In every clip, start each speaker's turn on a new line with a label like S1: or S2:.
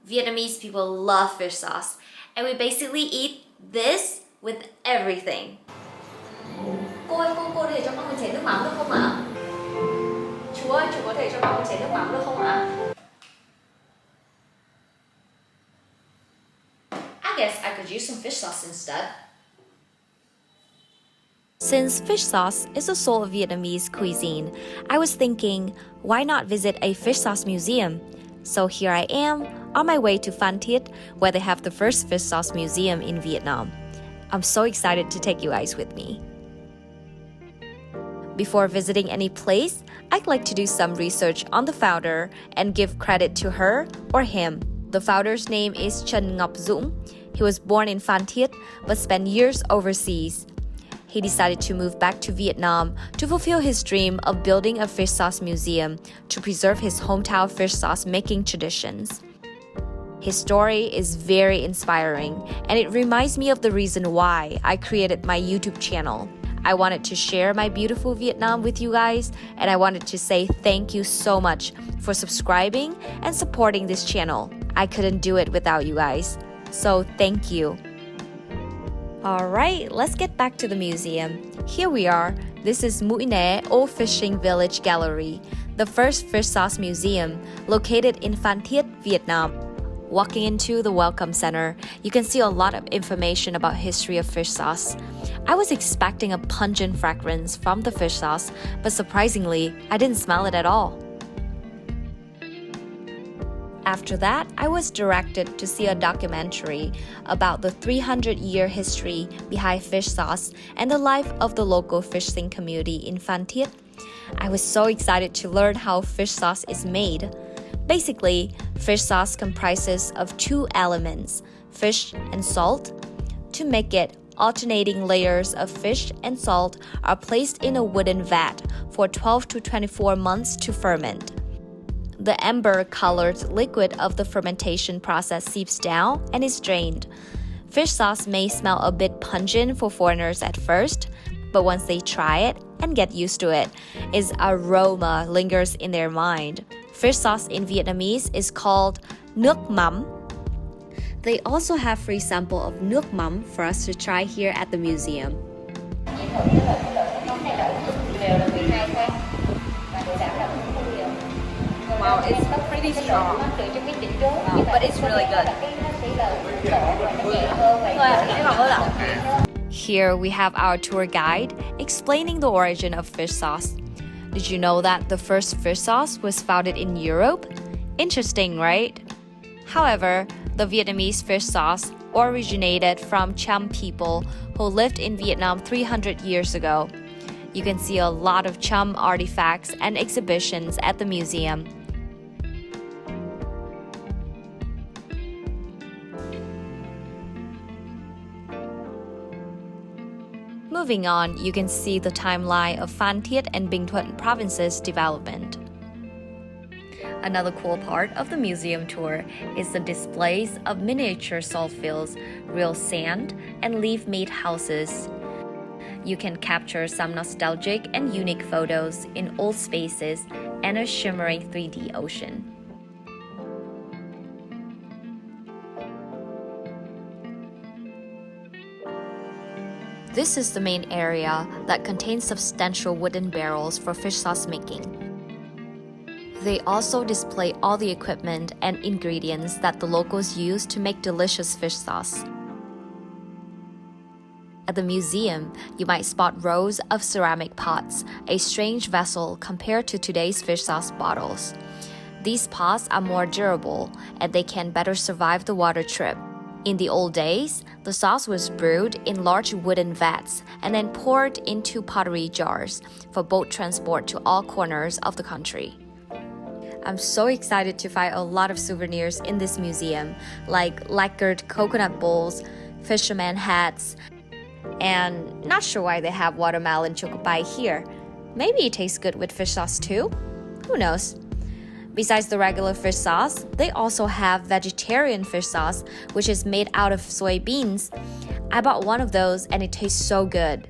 S1: Vietnamese people love fish sauce, and we basically eat this with everything.
S2: Cô ơi, cô có thể cho con mình chén nước mắm được không ạ? Chú ơi, chú có thể cho con một chén nước mắm được không ạ?
S1: I guess I could use some fish sauce instead.
S3: Since fish sauce is the soul of Vietnamese cuisine, I was thinking, why not visit a fish sauce museum? So here I am, on my way to Phan Thiết, where they have the first fish sauce museum in Vietnam. I'm so excited to take you guys with me. Before visiting any place, I'd like to do some research on the founder and give credit to her or him. The founder's name is Trần Ngọc Dũng. He was born in Phan Thiết but spent years overseas. He decided to move back to Vietnam to fulfill his dream of building a fish sauce museum to preserve his hometown fish sauce making traditions. His story is very inspiring, and it reminds me of the reason why I created my YouTube channel. I wanted to share my beautiful Vietnam with you guys, and I wanted to say thank you so much for subscribing and supporting this channel. I couldn't do it without you guys, so thank you. Alright, let's get back to the museum. Here we are. This is Mũi Né Old Fishing Village Gallery, the first fish sauce museum located in Phan Thiết, Vietnam. Walking into the Welcome Center, you can see a lot of information about history of fish sauce. I was expecting a pungent fragrance from the fish sauce, but surprisingly, I didn't smell it at all. After that, I was directed to see a documentary about the 300-year history behind fish sauce and the life of the local fishing community in Phan Thiết. I was so excited to learn how fish sauce is made. Basically, fish sauce comprises of two elements, fish and salt. To make it, alternating layers of fish and salt are placed in a wooden vat for 12 to 24 months to ferment. The amber-colored liquid of the fermentation process seeps down and is drained. Fish sauce may smell a bit pungent for foreigners at first, but once they try it and get used to it, its aroma lingers in their mind. Fish sauce in Vietnamese is called nước mắm. They also have free sample of nước mắm for us to try here at the museum.
S2: Wow, it's pretty strong, but it's really good.
S3: Here we have our tour guide explaining the origin of fish sauce. Did you know that the first fish sauce was founded in Europe? Interesting, right? However, the Vietnamese fish sauce originated from Cham people who lived in Vietnam 300 years ago. You can see a lot of Cham artifacts and exhibitions at the museum. Moving on, you can see the timeline of Phan Thiết and Bình Thuận provinces' development. Another cool part of the museum tour is the displays of miniature salt fields, real sand, and leaf-made houses. You can capture some nostalgic and unique photos in old spaces and a shimmering 3D ocean. This is the main area that contains substantial wooden barrels for fish sauce making. They also display all the equipment and ingredients that the locals use to make delicious fish sauce. At the museum, you might spot rows of ceramic pots, a strange vessel compared to today's fish sauce bottles. These pots are more durable and they can better survive the water trip. In the old days, the sauce was brewed in large wooden vats and then poured into pottery jars for boat transport to all corners of the country. I'm so excited to find a lot of souvenirs in this museum, like lacquered coconut bowls, fisherman hats, and not sure why they have watermelon chocolate here. Maybe it tastes good with fish sauce too? Who knows? Besides the regular fish sauce, they also have vegetarian fish sauce, which is made out of soybeans. I bought one of those and it tastes so good.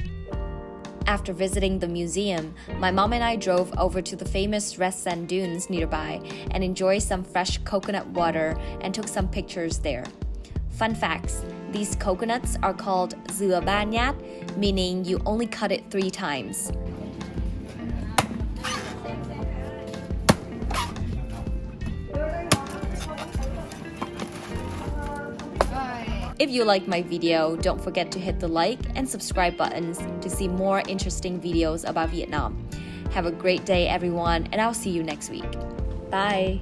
S3: After visiting the museum, my mom and I drove over to the famous Red Sand Dunes nearby and enjoyed some fresh coconut water and took some pictures there. Fun facts, these coconuts are called dừa ba nhát, meaning you only cut it 3 times. If you like my video, don't forget to hit the like and subscribe buttons to see more interesting videos about Vietnam. Have a great day everyone, and I'll see you next week. Bye!